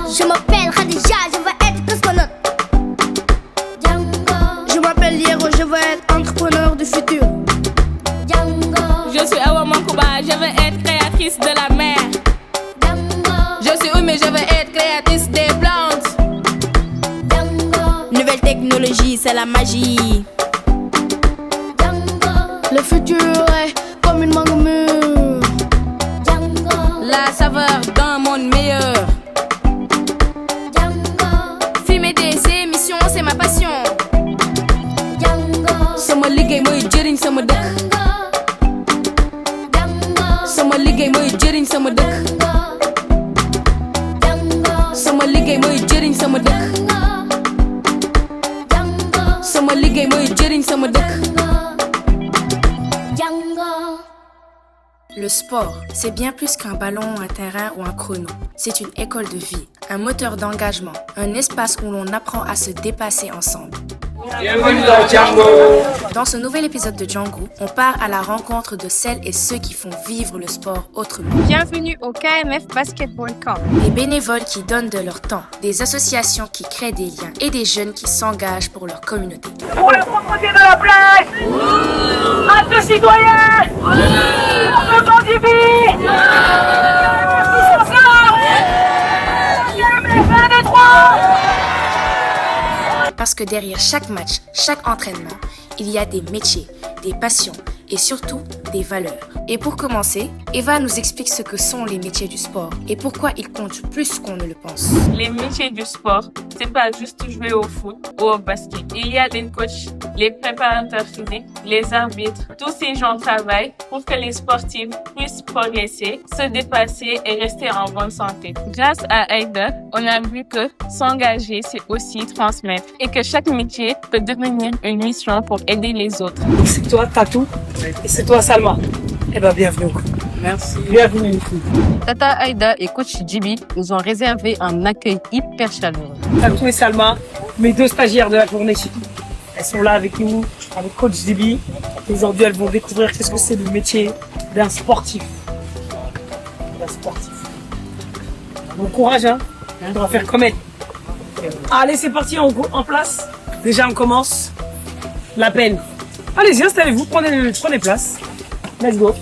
Je m'appelle Khadija, je veux être cosmonaute. Je m'appelle Liero, je veux être entrepreneur du futur. Je suis Awa Mankouba, je veux être créatrice de la mer. Je suis Oumi, je veux être créatrice des plantes. Nouvelle technologie, c'est la magie. Le futur est comme une mangue mûre. La saveur d'un monde meilleur. Filmer des émissions, c'est ma passion. Sama liggéey mooy jëriñ sama dëkk. Sama liggéey mooy jëriñ sama dëkk. Sama liggéey mooy jëriñ sama dëkk. Sama liggéey mooy jëriñ sama dëkk. Le sport, c'est bien plus qu'un ballon, un terrain ou un chrono. C'est une école de vie, un moteur d'engagement, un espace où l'on apprend à se dépasser ensemble. Bienvenue dans Django. Dans ce nouvel épisode de Django, on part à la rencontre de celles et ceux qui font vivre le sport autrement. Bienvenue au KMF Basketball Camp. Des bénévoles qui donnent de leur temps, des associations qui créent des liens et des jeunes qui s'engagent pour leur communauté. Pour la propreté de la plage. Actes citoyens. Le temps du vie. Parce que derrière chaque match, chaque entraînement, il y a des métiers, des passions et surtout des valeurs. Et pour commencer, Eva nous explique ce que sont les métiers du sport et pourquoi ils comptent plus qu'on ne le pense. Les métiers du sport, c'est pas juste jouer au foot ou au basket. Il y a les coachs, les préparateurs physiques, les arbitres. Tous ces gens travaillent pour que les sportifs puissent progresser, se dépasser et rester en bonne santé. Grâce à Aïda, on a vu que s'engager, c'est aussi transmettre et que chaque métier peut devenir une mission pour aider les autres. C'est toi, Tatou, et c'est toi, Salma. Eh ben, bienvenue. Merci. Bienvenue. Tata Aïda et coach Djibi nous ont réservé un accueil hyper chaleureux. Tatou et Salma, mes deux stagiaires de la journée. Elles sont là avec nous, avec coach Djibi. Aujourd'hui, elles vont découvrir qu'est-ce que c'est le métier d'un sportif. Bon courage, hein. On va faire comme elle. Allez, c'est parti, en place. Déjà, on commence. La peine. Allez-y, installez-vous, prenez place. Let's go.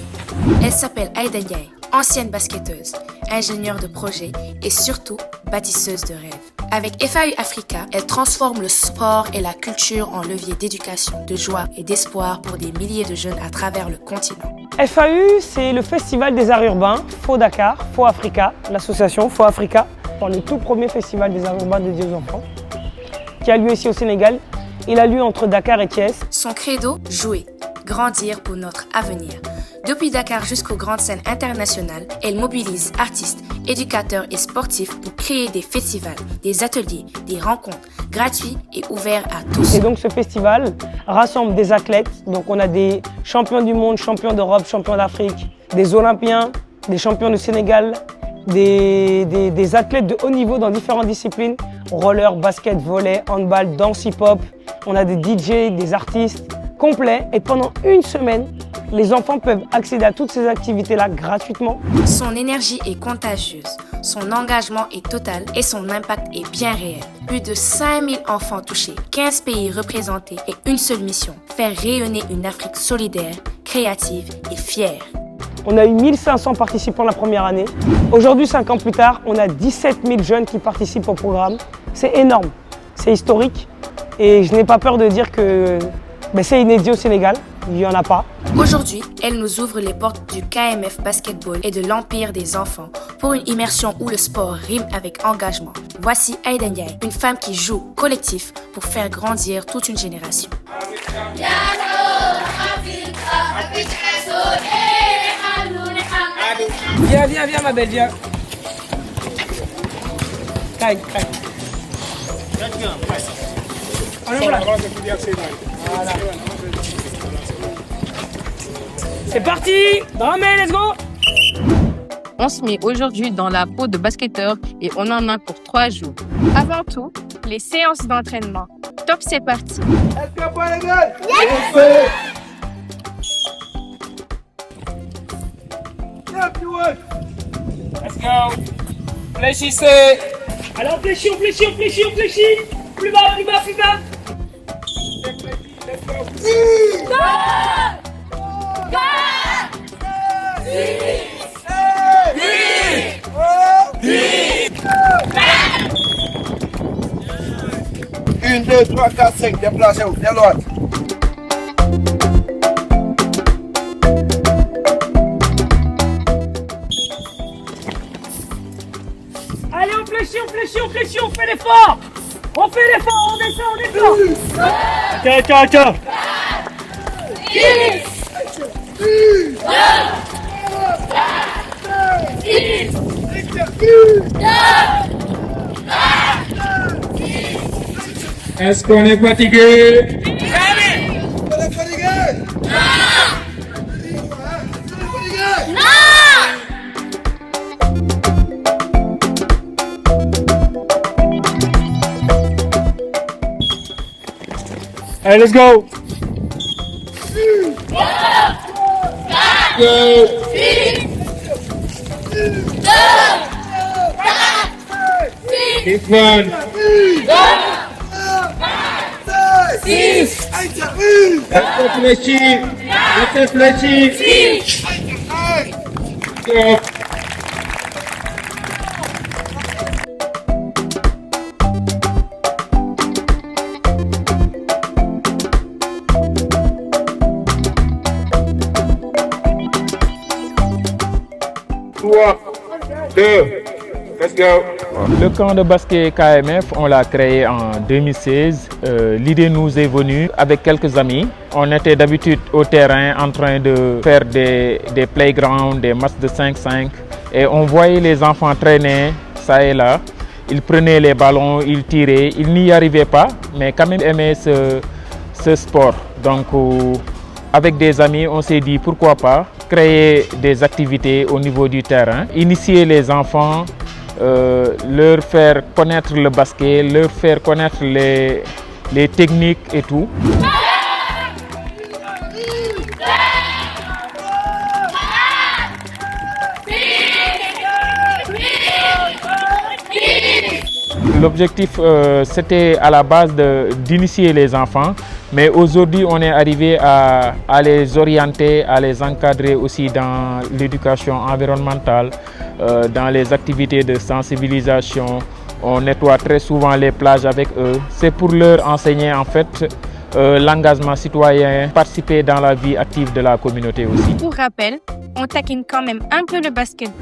Elle s'appelle Aïda Ndiaye, ancienne basketteuse, ingénieure de projet et surtout bâtisseuse de rêves. Avec FAU Africa, elle transforme le sport et la culture en levier d'éducation, de joie et d'espoir pour des milliers de jeunes à travers le continent. FAU, c'est le festival des arts urbains, FO Dakar, FO Africa, l'association FO Africa, le tout premier festival des arts urbains dédié aux enfants, qui a lieu ici au Sénégal. Il a lieu entre Dakar et Thiès. Son credo, jouer, grandir pour notre avenir. Depuis Dakar jusqu'aux grandes scènes internationales, elle mobilise artistes, éducateurs et sportifs pour créer des festivals, des ateliers, des rencontres gratuits et ouverts à tous. Et donc ce festival rassemble des athlètes. Donc on a des champions du monde, champions d'Europe, champions d'Afrique, des Olympiens, des champions du Sénégal, des athlètes de haut niveau dans différentes disciplines. Roller, basket, volley, handball, danse hip-hop. On a des DJ, des artistes complets. Et pendant une semaine, les enfants peuvent accéder à toutes ces activités-là gratuitement. Son énergie est contagieuse, son engagement est total et son impact est bien réel. Plus de 5000 enfants touchés, 15 pays représentés et une seule mission, faire rayonner une Afrique solidaire, créative et fière. On a eu 1500 participants la première année. Aujourd'hui, 5 ans plus tard, on a 17 000 jeunes qui participent au programme. C'est énorme, c'est historique et je n'ai pas peur de dire que c'est inédit au Sénégal. Il n'y en a pas. Aujourd'hui, elle nous ouvre les portes du KMF Basketball et de l'Empire des enfants pour une immersion où le sport rime avec engagement. Voici Aïda Ndiaye, une femme qui joue collectif pour faire grandir toute une génération. Viens ma belle, viens. Caille. Voilà. C'est parti! Dramé, let's go! On se met aujourd'hui dans la peau de basketteur et on en a pour 3 jours. Avant tout, les séances d'entraînement. Top, c'est parti. Est-ce que pour les gars? Let's go! Fléchissez. Alors on fléchit, on fléchit, on fléchit, on fléchit. Plus bas, plus bas, plus bas. Une, deux, trois, quatre, cinq. Déplacez-vous. De l'autre. Allez, on fléchit, on fléchit, on fléchit, on fait l'effort. On fait l'effort, on descend, on descend. Tiens, tiens, tiens. Est-ce qu'on est fatigué? Allez, let's go. Keep fun. Réfléchis. Réfléchis. Stop. Trois, deux, let's go. Le camp de basket KMF, on l'a créé en 2016. L'idée nous est venue avec quelques amis. On était d'habitude au terrain en train de faire des playgrounds, des matchs de 5-5. Et on voyait les enfants traîner ça et là. Ils prenaient les ballons, ils tiraient. Ils n'y arrivaient pas, mais quand même aimaient ce sport. Donc avec des amis, on s'est dit pourquoi pas créer des activités au niveau du terrain, initier les enfants, leur faire connaître le basket, leur faire connaître les techniques et tout. L'objectif, c'était à la base d'initier les enfants, mais aujourd'hui, on est arrivé à les orienter, à les encadrer aussi dans l'éducation environnementale, dans les activités de sensibilisation. On nettoie très souvent les plages avec eux. C'est pour leur enseigner en fait l'engagement citoyen, participer dans la vie active de la communauté aussi. Pour rappel, on taquine quand même un peu le basketball.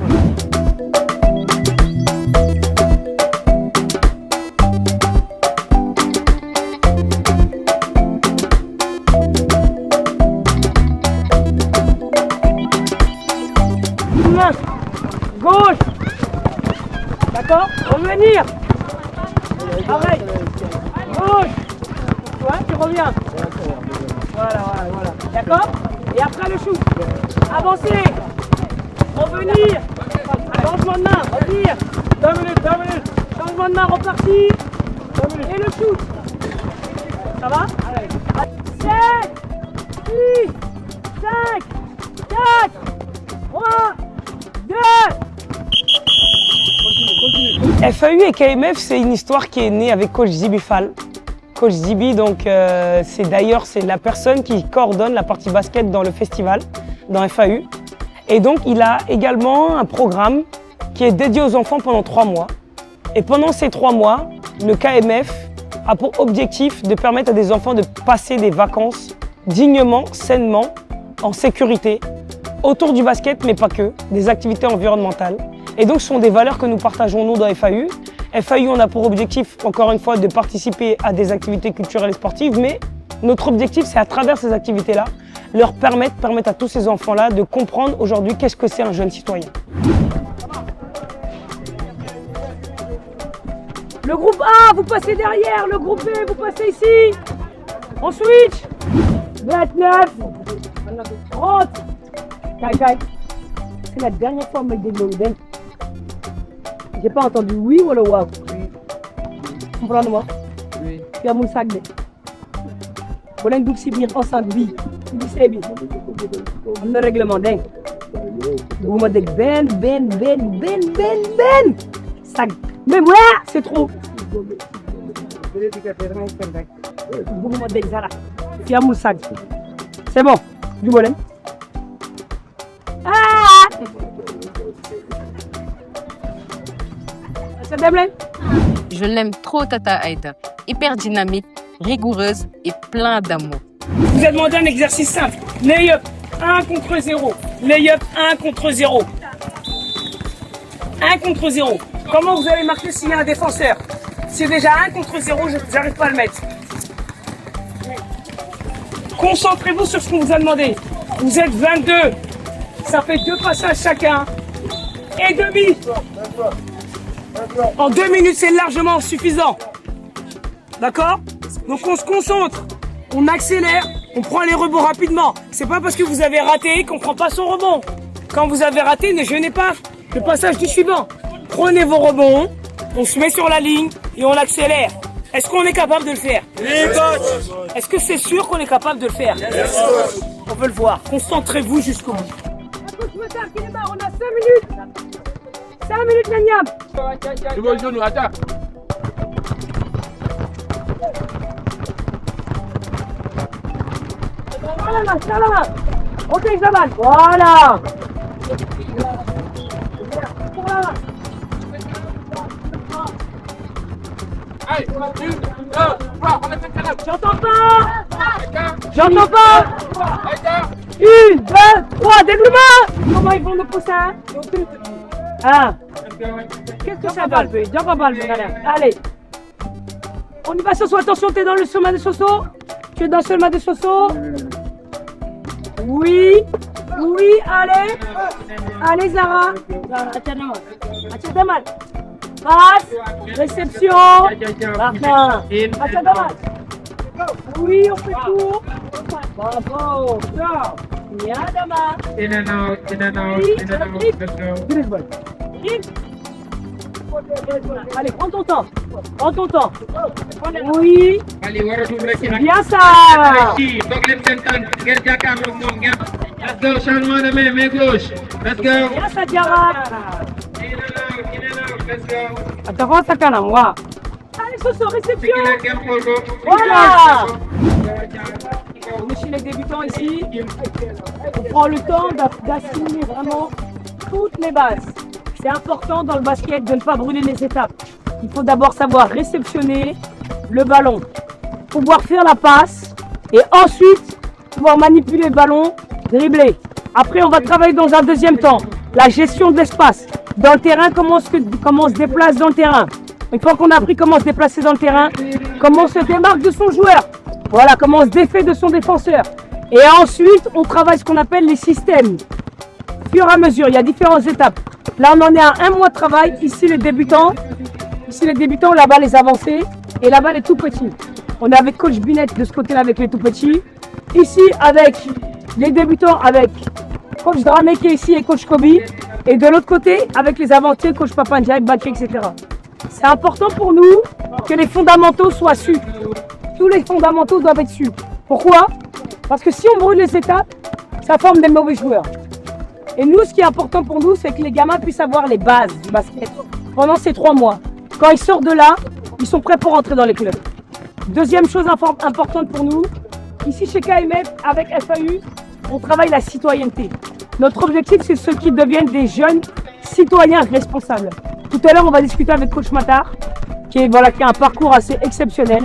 Gauche. D'accord? Revenir. Pareil. Gauche. Ouais, tu reviens. Voilà. D'accord? Et après le shoot. Avancer. Revenir. Changement de main. Revenir. 2 minutes. Changement de main, reparti. Et le shoot. Ça va? 7, 6, 5, 4, 3, 2. FAU et KMF, c'est une histoire qui est née avec Coach Zibi Fall. Coach Zibi, donc, c'est la personne qui coordonne la partie basket dans le festival, dans FAU. Et donc, il a également un programme qui est dédié aux enfants pendant 3 mois. Et pendant ces 3 mois, le KMF a pour objectif de permettre à des enfants de passer des vacances dignement, sainement, en sécurité, autour du basket, mais pas que, des activités environnementales. Et donc, ce sont des valeurs que nous partageons, nous, dans FAU. FAU, on a pour objectif, encore une fois, de participer à des activités culturelles et sportives, mais notre objectif, c'est à travers ces activités-là, leur permettre à tous ces enfants-là de comprendre aujourd'hui qu'est-ce que c'est un jeune citoyen. Le groupe A, vous passez derrière, le groupe B, vous passez ici. On switch. 29, 30. Kai. C'est la dernière fois que je me dis j'ai pas entendu oui ou le wow. Oui. Comprends-moi? Oui. Tu as mon sac de. Vous voulez que vous bien ensemble, oui. C'est bien. On a règlement dingue. Vous me dites ben. Sag. Mais moi, c'est trop. C'est bon. Du bolem. Ah! C'est Demlen. Je l'aime trop, Tata Aïda. Hyper dynamique, rigoureuse et plein d'amour. Vous avez demandé un exercice simple. Lay-up 1 contre 0. Lay-up 1 contre 0. 1 contre 0. Comment vous allez marquer s'il y a un défenseur? C'est déjà 1 contre 0, je n'arrive pas à le mettre. Concentrez-vous sur ce qu'on vous a demandé. Vous êtes 22. Ça fait 2 passages chacun. Et demi. En 2 minutes, c'est largement suffisant. D'accord? Donc on se concentre. On accélère. On prend les rebonds rapidement. C'est pas parce que vous avez raté qu'on prend pas son rebond. Quand vous avez raté, ne jeûnez pas. Le passage du suivant. Prenez vos rebonds. On se met sur la ligne et on accélère. Est-ce qu'on est capable de le faire? Oui, coach. Est-ce que c'est sûr qu'on est capable de le faire? Yes. On veut le voir. Concentrez-vous jusqu'au bout. On a 5 minutes. 5 minutes, Nanyam. Tu veux jouer, attends. Voilà. Ok, Zaman. Voilà. J'entends pas. 1, 2, 3, développement. Comment ils vont nous pousser? Ah. Qu'est-ce que ça balbe? Allez. On y va, Soso. Attention, t'es dans le chemin de Soso. Tu es dans le chemin de Soso. Oui, allez. Allez, Zara. Atchadamal. Passe. Réception. Martin. Atchadamal. Oui, on fait tout. Bravo. Yadama. In and out. Let's go. Allez, prends ton temps. Oui. Bien ça. Let's go, changement de main gauche. Let's go. Bien ça, Diarra. In and out. Let's go. Attends, ça calme, moi. Allez, Soso, réception. Voilà. On est chez les débutants ici. On prend le temps d'assimiler vraiment toutes les bases. C'est important dans le basket de ne pas brûler les étapes. Il faut d'abord savoir réceptionner le ballon, pouvoir faire la passe et ensuite pouvoir manipuler le ballon, dribbler. Après, on va travailler dans un deuxième temps la gestion de l'espace. Dans le terrain, comment on se déplace dans le terrain. Une fois qu'on a appris comment se déplacer dans le terrain, comment on se démarque de son joueur. Voilà, comment on se défait de son défenseur. Et ensuite, on travaille ce qu'on appelle les systèmes. Au fur et à mesure, il y a différentes étapes. Là, on en est à 1 mois de travail. Ici, les débutants, là-bas, les avancés. Et là-bas, les tout petits. On est avec coach Binette de ce côté-là, avec les tout petits. Ici, avec les débutants, avec coach Dramé qui est ici et coach Kobe. Et de l'autre côté, avec les avancés, coach Papandiaï, Baké, etc. C'est important pour nous que les fondamentaux soient su. Tous les fondamentaux doivent être su. Pourquoi? Parce que si on brûle les étapes, ça forme des mauvais joueurs. Et nous, ce qui est important pour nous, c'est que les gamins puissent avoir les bases du basket pendant ces 3 mois. Quand ils sortent de là, ils sont prêts pour entrer dans les clubs. Deuxième chose importante pour nous, ici chez KMF, avec FAU, on travaille la citoyenneté. Notre objectif, c'est ceux qui deviennent des jeunes citoyens responsables. Tout à l'heure, on va discuter avec coach Matar, qui a un parcours assez exceptionnel.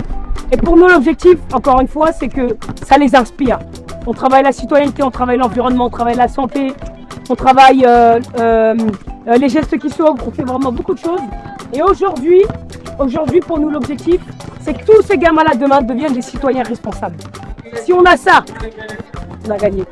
Et pour nous, l'objectif, encore une fois, c'est que ça les inspire. On travaille la citoyenneté, on travaille l'environnement, on travaille la santé, on travaille les gestes qui sauvent, on fait vraiment beaucoup de choses. Et aujourd'hui, pour nous, l'objectif, c'est que tous ces gamins-là, demain, deviennent des citoyens responsables. Si on a ça, on a gagné.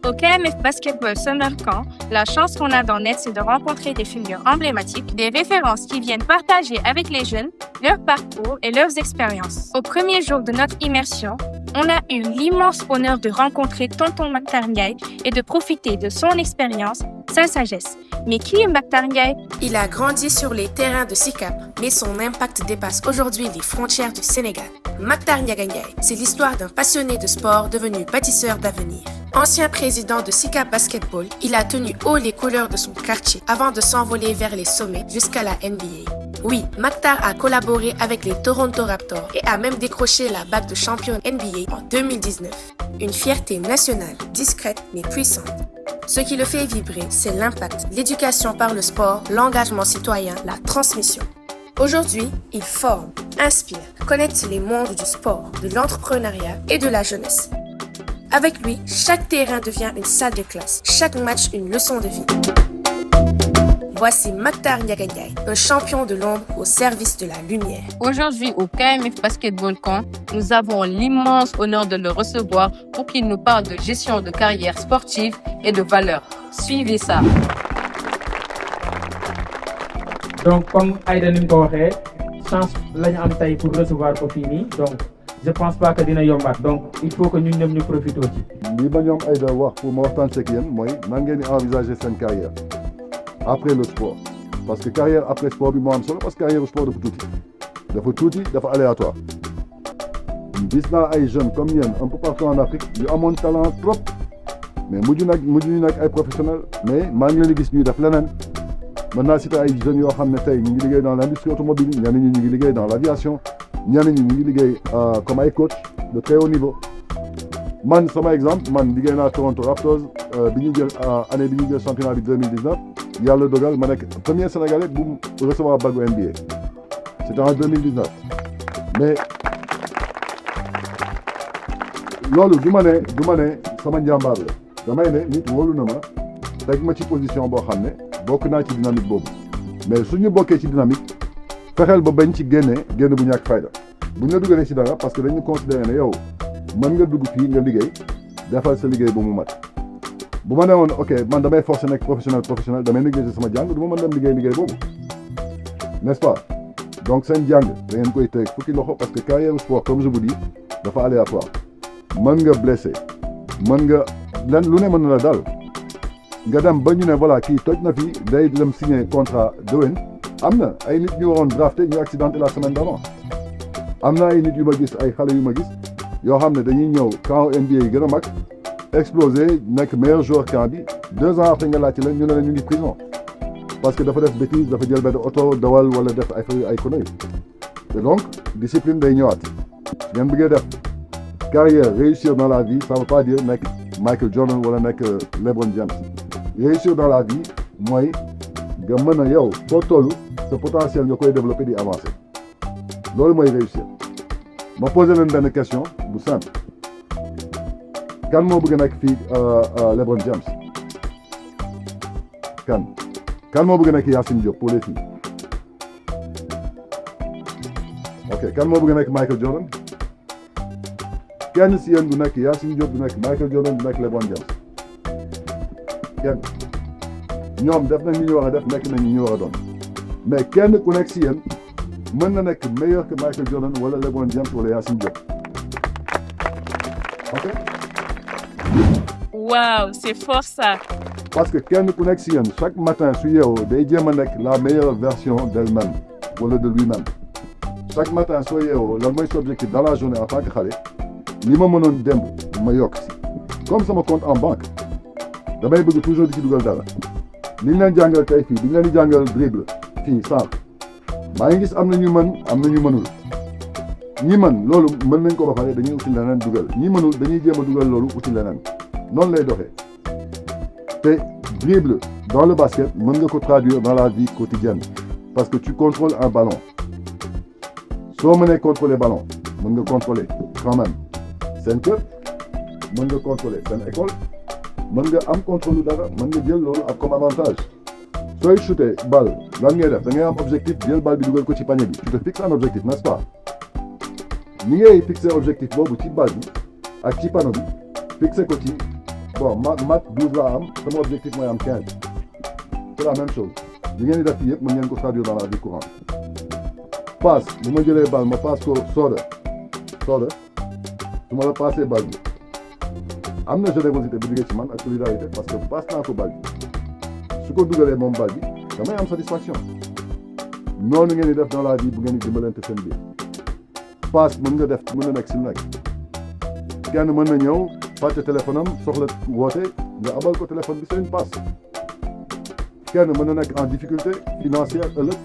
Au KMF Basketball Summer Camp, la chance qu'on a d'en être, c'est de rencontrer des figures emblématiques, des références qui viennent partager avec les jeunes leur parcours et leurs expériences. Au premier jour de notre immersion, on a eu l'immense honneur de rencontrer Tonton Matar Ndiaye et de profiter de son expérience sa sagesse. Mais qui est Mactar Ndiaye? Il a grandi sur les terrains de SICAP, mais son impact dépasse aujourd'hui les frontières du Sénégal. Mactar Ndiaye, c'est l'histoire d'un passionné de sport devenu bâtisseur d'avenir. Ancien président de SICAP Basketball, il a tenu haut les couleurs de son quartier avant de s'envoler vers les sommets jusqu'à la NBA. Oui, Mactar a collaboré avec les Toronto Raptors et a même décroché la bague de champion NBA en 2019. Une fierté nationale, discrète mais puissante. Ce qui le fait vibrer, c'est l'impact, l'éducation par le sport, l'engagement citoyen, la transmission. Aujourd'hui, il forme, inspire, connecte les mondes du sport, de l'entrepreneuriat et de la jeunesse. Avec lui, chaque terrain devient une salle de classe, chaque match une leçon de vie. Voici Mactar Ndiaye, un champion de l'ombre au service de la lumière. Aujourd'hui, au KMF Basketball Camp, nous avons l'immense honneur de le recevoir pour qu'il nous parle de gestion de carrière sportive et de valeurs. Suivez ça. Donc, comme Aïda ni ko waxee, chance la ñu am tey pour recevoir ko fii nii donc je pense pas que dina yombaat donc il faut que ñun ñëpp ñu profité ci. li ma ñoom Aïda wax pour ma waxtaan ak yéen mooy nan ngeen di envisager seen carrière après le sport parce que carrière après sport bi moo am solo parce que carrière sport dafa tuuti dafa aléatoire gis naa ay jeunes comme yéen un peu partout en Afrique yu amoon talent trop mais mujj ñu nag ay professionnels mais maa ngi leen di gis ñuy def leneen mën naa citer ay jeunes yoo xam ne tey ñu ngi liggéey dans l'industrie automobile ñenn ñi ñu ngi liggéey dans l'aviation ñenn ñi ñu ngi liggéey comme ay coach de très haut niveau man sama exemple man liggéey naa Toronto Raptors bi ñu jël année bi ñu jël championnat bi 2019 yàlla dogal ma nekk premier Sénégalais bu recevoir bague NBA c'était en 2019 mais loolu du ma ne sama njàmbaar la damay ne nit wóolu na ma teg ma ci position boo xam ne bokk naa ci dynamique boobu mais suñu bokkee ci dynamique fexeel ba bañ ci génn bu ñàkk fayda bu ñu la dugalee ci dara parce que dañu considérer ne yow mën nga dugg fii nga liggéey defal sa liggéey bu mu mat bu ma ne woon ok man damay forcer nekk professionnel damay négliger sama jàng du ma mën dem liggéey boobu n'est-ce pas donc seen jàng da ngeen koy teg fukki loxo parce que carrière sport comme je vous dis dafa aléatoire mën nga blessé mën nga lu ne mën na la dal nga dem ba ñu ne voilà kii toj na fi day dem signer contrat déwén am na ay nit ñu waroon drafté ñu accidenté la semaine d'avant am na ay nit yu ma gis ay xale yu ma gis yoo xam ne dañuy ñëw camp NBA yi gën a mag explosé nekk meilleur joueur camp bi 2 ans après nga laajte leen ñu ne la ñu ngi prison parce que dafa def bêtise dafa jël benn oto dawal wala def ay conneries te donc discipline day ñëwaat ngeen bëggee def carrière réussir dans la vie ça veut pas dire nekk Michael Jordan wala nekk LeBron James réussir dans la vie mooy nga mën a yow foo toll sa potentiel nga koy développer di avancer loolu mooy réussir ma posé leen benn question bu simple kan moo bëgg a nekk fii LeBron James kan moo bëgg a nekk Yacine Diop pour les filles ok kan moo bëgg a nekk Michael Jordan kenn si yéen du nekk Yacine Diop du nekk Michael Jordan du nekk LeBron James kenn ñoom def nañ li ñu war a def nekk nañ li ñu war a doon mais kenn ku nekk si yéen mën na nekk meilleur que Michael Jordan wala LeBron James wala Yacine Diop ok. Wow, c'est fort ça. parce que kenn ku nekk si yéen chaque matin su yeewoo day jéem a nekk la meilleure version d'elle-même wala de lui-même chaque matin soo yeewoo lan mooy sa objectif dans la journée en tant que xale li ma mënoon démb ma yokk si comme sama compte en banque damay bëgg toujours di ci dugal dara li ñu leen jàngal tey fii bi ñu leen di jàngal dribble fii sànq maa ngi gis am na ñu mën am na ñu mënul ñi mën loolu mën nañ ko ba pare dañuy uti leneen dugal ñi mënul dañuy jéem a dugal loolu uti leneen noonu lay doxee te dribble dans le basket mën nga ko traduire dans la vie quotidienne parce que tu contrôles un ballon soo mënee contrôler ballon mën nga contrôler quand même seen kër mën nga contrôler seen école mën nga am contrôle dara mën nga jël loolu ak comme avantage sooy shooter balle lan ngay def da ngay am objectif jël balle bi dugal ko ci panier bi tu te fixes un objectif n'est-ce pas ni ngay fixer objectif boobu ci balle bi ak ci panneau bi fixer ko ci bon mat 12 laa am sama objectif mooy am 15 c'est la même chose li ngeen di def fii yëpp mën ngeen ko traduire dans la vie courante passe bu ma jëlee balle ma passe ko Soda su ma la passé balle bi am na générosité bu jógee ci man ak solidarité parce que passe naa ko balle bi su ko dugalee moom bal bi damay am satisfaction noonu ngeen di def dans la vie bu ngeen di dimbalante seen biir passe mën nga def mën na nekk si nekk kenn mën na ñëw fàtte téléphone am soxla woote nga abal ko téléphone bi c'est une passe kenn mën na nekk en difficulté financière ëllëg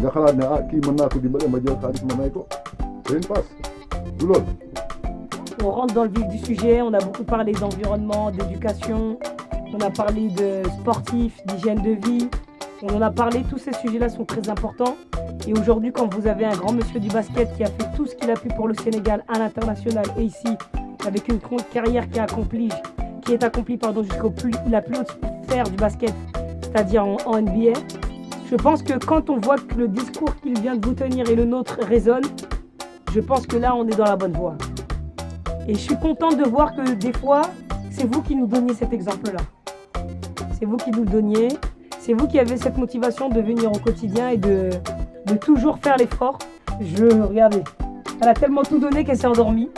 nga xalaat ne ah kii mën naa ko dimbale ma jël xaalis ma may ko c'est une passe du loolu. On rentre dans le vif du sujet, on a beaucoup parlé d'environnement, d'éducation, on a parlé de sportifs, d'hygiène de vie, on en a parlé, tous ces sujets-là sont très importants. Et aujourd'hui, quand vous avez un grand monsieur du basket qui a fait tout ce qu'il a pu pour le Sénégal à l'international et ici, avec une carrière qui est accomplie jusqu'au la plus haute sphère du basket, c'est-à-dire en NBA, je pense que quand on voit que le discours qu'il vient de vous tenir et le nôtre résonne, je pense que là, on est dans la bonne voie. Et je suis contente de voir que des fois, c'est vous qui nous donniez cet exemple-là. C'est vous qui nous le donniez. C'est vous qui avez cette motivation de venir au quotidien et de toujours faire l'effort. Regardez, elle a tellement tout donné qu'elle s'est endormie.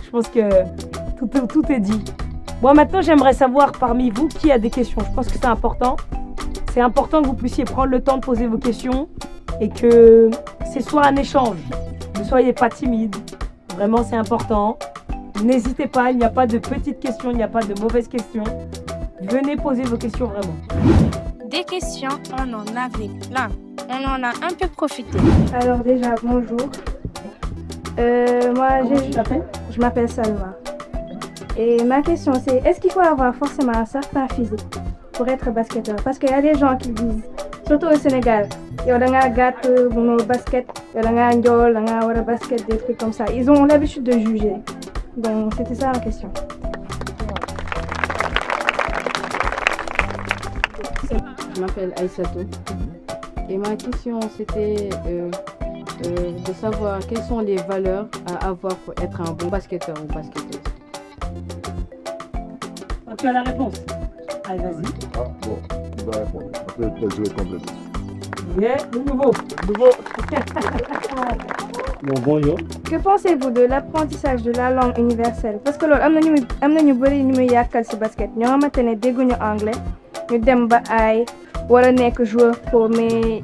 Je pense que tout est dit. Moi, maintenant, j'aimerais savoir parmi vous qui a des questions. Je pense que c'est important. C'est important que vous puissiez prendre le temps de poser vos questions et que ce soit un échange. Ne soyez pas timide. Vraiment, c'est important. N'hésitez pas, il n'y a pas de petites questions, il n'y a pas de mauvaises questions. Venez poser vos questions vraiment. Des questions, on en avait plein. On en a un peu profité. Alors déjà, bonjour. Je m'appelle Salma. Et ma question c'est, est-ce qu'il faut avoir forcément un certain physique pour être basketteur? Parce qu'il y a des gens qui disent, surtout au Sénégal, yow da ngaa gàtt mënoo basket, yow da ngaa njool, da ngaa war a basket, des trucs comme ça. Ils ont l'habitude de juger. Donc c'était ça la question. Je m'appelle Aïssatou et ma question c'était de savoir quelles sont les valeurs à avoir pour être un bon basketteur ou basketteuse. Tu as la réponse. Allez, vas-y. Ah bon, il va répondre. Après, peut-être je vais compléter. Yeah, nouveau. Bon, bonjour. Que pensez-vous de l'apprentissage de la langue universelle? Parce que loolu am na ñu bëri ñu muy yàkkal ci basket ñoo xamante ne dégguñu anglais ñu dem ba ay wala nekk joueur pro mais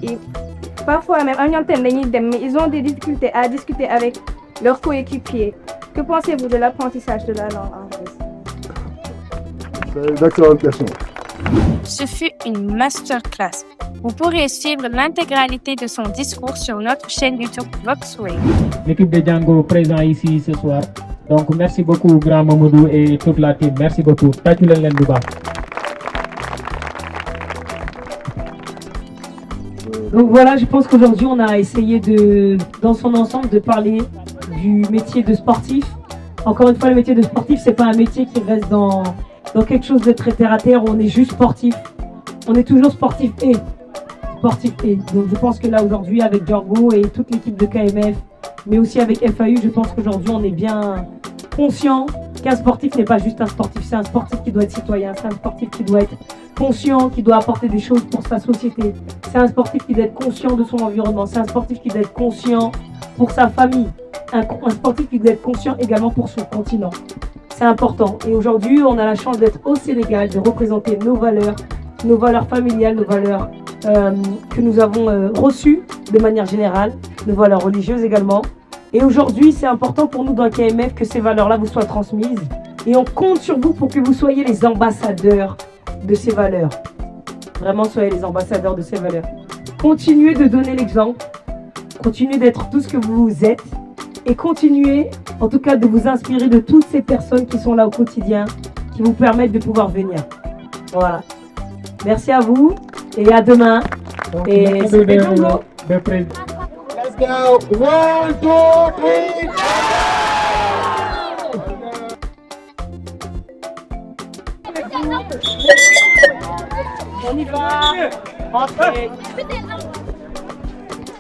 parfois même am ñoom tamit dañuy dem mais ils ont des difficultés à discuter avec leurs coéquipiers. Que pensez-vous de l'apprentissage de la langue anglaise? C'est une excellente question. Ce fut une masterclass. Vous pourrez suivre l'intégralité de son discours sur notre chaîne YouTube Voxway. L'équipe de Django présent ici ce soir. Donc merci beaucoup Grand Mamadou et toute la team. Merci beaucoup. Tàccu leen leen bu baax. Donc voilà, je pense qu'aujourd'hui on a essayé dans son ensemble de parler du métier de sportif. Encore une fois, le métier de sportif, c'est pas un métier qui reste dans quelque chose de très terre à terre où on est juste sportif. On est toujours sportif et. Donc je pense que là aujourd'hui avec Django et toute l'équipe de KMF, mais aussi avec FAU, je pense qu'aujourd'hui on est bien conscient qu'un sportif n'est pas juste un sportif, c'est un sportif qui doit être citoyen, c'est un sportif qui doit être conscient, qui doit apporter des choses pour sa société, c'est un sportif qui doit être conscient de son environnement, c'est un sportif qui doit être conscient pour sa famille, un sportif qui doit être conscient également pour son continent. C'est important et aujourd'hui on a la chance d'être au Sénégal, de représenter nos valeurs familiales, nos valeurs que nous avons reçues de manière générale, nos valeurs religieuses également. Et aujourd'hui, c'est important pour nous dans le KMF que ces valeurs-là vous soient transmises. Et on compte sur vous pour que vous soyez les ambassadeurs de ces valeurs. Vraiment, soyez les ambassadeurs de ces valeurs. Continuez de donner l'exemple, continuez d'être tout ce que vous êtes et continuez, en tout cas, de vous inspirer de toutes ces personnes qui sont là au quotidien, qui vous permettent de pouvoir venir. Voilà. Merci à vous et à demain. Donc, et c'était Django. Let's go. 1, 2, 3. On y va. Entrez.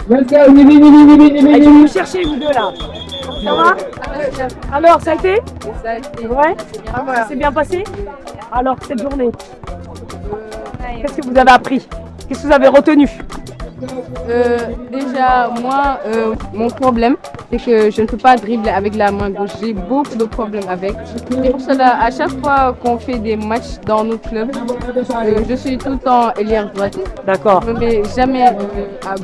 Let's go. Allez, vous me cherchez vous deux là. Ça va? Alors, ça a été? Ça a été. Ouais? C'est bien passé? Alors, cette journée, qu'est-ce que vous avez appris? Qu'est-ce que vous avez retenu? Déjà, moi, mon problème, c'est que je ne peux pas dribbler avec la main gauche. J'ai beaucoup de problèmes avec. Et pour cela, à chaque fois qu'on fait des matchs dans notre club, je suis tout le temps ailière droite. D'accord. Je ne me mets jamais à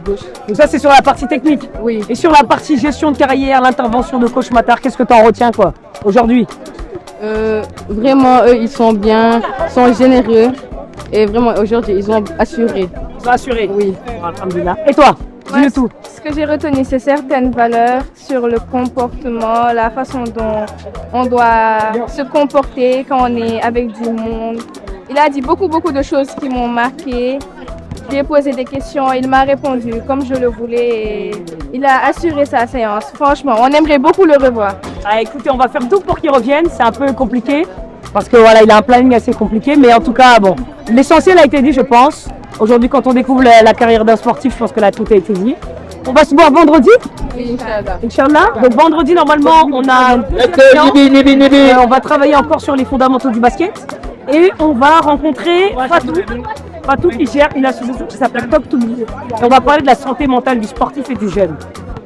gauche. Donc ça, c'est sur la partie technique. Oui. Et sur la partie gestion de carrière, l'intervention de coach Matar, qu'est-ce que tu en retiens quoi aujourd'hui? Vraiment, eux, ils sont bien, sont généreux. Et vraiment, aujourd'hui, ils ont assuré. Ils ont assuré? Oui. Alhamdulillah. Et toi? Dis-le tout. Ce que j'ai retenu, c'est certaines valeurs sur le comportement, la façon dont on doit se comporter quand on est avec du monde. Il a dit beaucoup de choses qui m'ont marqué. J'ai posé des questions, il m'a répondu comme je le voulais et il a assuré sa séance. Franchement, on aimerait beaucoup le revoir. Ah, écoutez, on va faire tout pour qu'il revienne. C'est un peu compliqué parce que voilà, il a un planning assez compliqué, mais en tout cas, bon, l'essentiel a été dit, je pense. Aujourd'hui, quand on découvre la carrière d'un sportif, je pense que là, tout a été dit. On va se voir vendredi. Oui, Inch'Allah. Inch'Allah. Donc vendredi, normalement, on a une deuxième séance. On va travailler encore sur les fondamentaux du basket et on va rencontrer Fatou qui gère une association qui s'appelle Talk to Me. Et on va parler de la santé mentale du sportif et du jeune.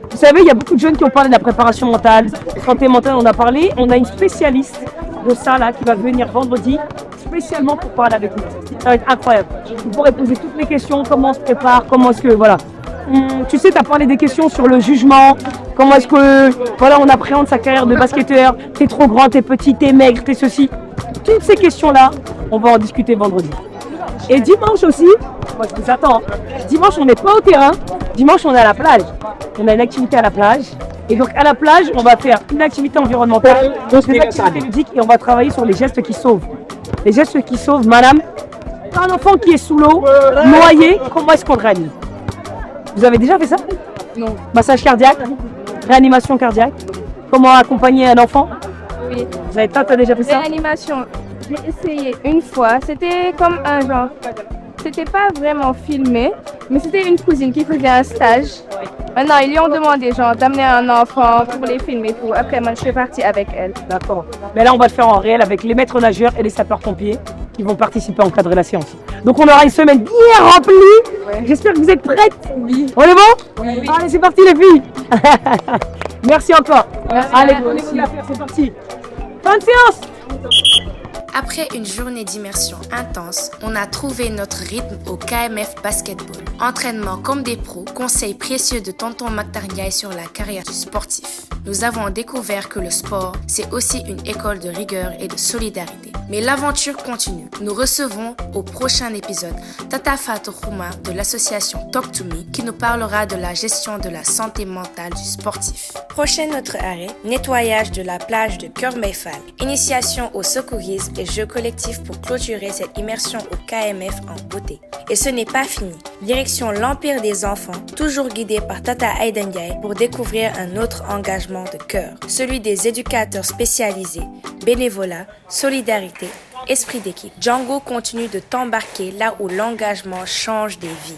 Vous savez, il y a beaucoup de jeunes qui ont parlé de la préparation mentale, santé mentale, on a parlé. On a une spécialiste de ça là qui va venir vendredi spécialement pour parler avec nous. Ça va être incroyable. Vous pourrez poser toutes les questions, comment on se prépare, comment est-ce que, voilà. Tu sais, tu as parlé des questions sur le jugement, comment est-ce que, voilà, on appréhende sa carrière de basketteur, t'es trop grand, t'es petit, t'es maigre, t'es ceci. Toutes ces questions-là, on va en discuter vendredi. Et dimanche aussi, moi je vous attends, dimanche on n'est pas au terrain, dimanche on est à la plage. On a une activité à la plage. Et donc à la plage, on va faire une activité environnementale, des activités ludiques et on va travailler sur les gestes qui sauvent. Les gestes qui sauvent, madame, un enfant qui est sous l'eau, noyé, comment est-ce qu'on le réanime? Vous avez déjà fait ça? Non. Massage cardiaque, réanimation cardiaque, comment accompagner un enfant? Oui. T'as déjà fait ça? Réanimation, j'ai essayé une fois, c'était comme un genre, c'était pas vraiment filmé, mais c'était une cousine qui faisait un stage. Maintenant, ils lui ont demandé genre d'amener un enfant pour les filmer et tout. Après, moi, je suis partie avec elle. D'accord. Mais là, on va le faire en réel avec les maîtres nageurs et les sapeurs-pompiers qui vont participer à encadrer la séance. Donc, on aura une semaine bien remplie. Ouais. J'espère que vous êtes prêtes. Oui. On est bon? Oui. Allez, c'est parti les filles. Merci encore. Merci. Allez, prenez-vous l'affaire, c'est parti. Fin de séance. Après une journée d'immersion intense, on a trouvé notre rythme au KMF Basketball. Entraînement comme des pros, conseils précieux de tonton Mactar Ndiaye sur la carrière du sportif. Nous avons découvert que le sport, c'est aussi une école de rigueur et de solidarité. Mais l'aventure continue. Nous recevons au prochain épisode Tata Fatou Khouma de l'association Talk to Me qui nous parlera de la gestion de la santé mentale du sportif. Prochain notre arrêt, nettoyage de la plage de Kermefal, initiation au secourisme et jeux collectifs pour clôturer cette immersion au KMF en beauté. Et ce n'est pas fini. Direction l'Empire des enfants, toujours guidé par Tata Aïda Ndiaye pour découvrir un autre engagement de cœur, celui des éducateurs spécialisés, bénévolat, solidarité, esprit d'équipe. Django continue de t'embarquer là où l'engagement change des vies.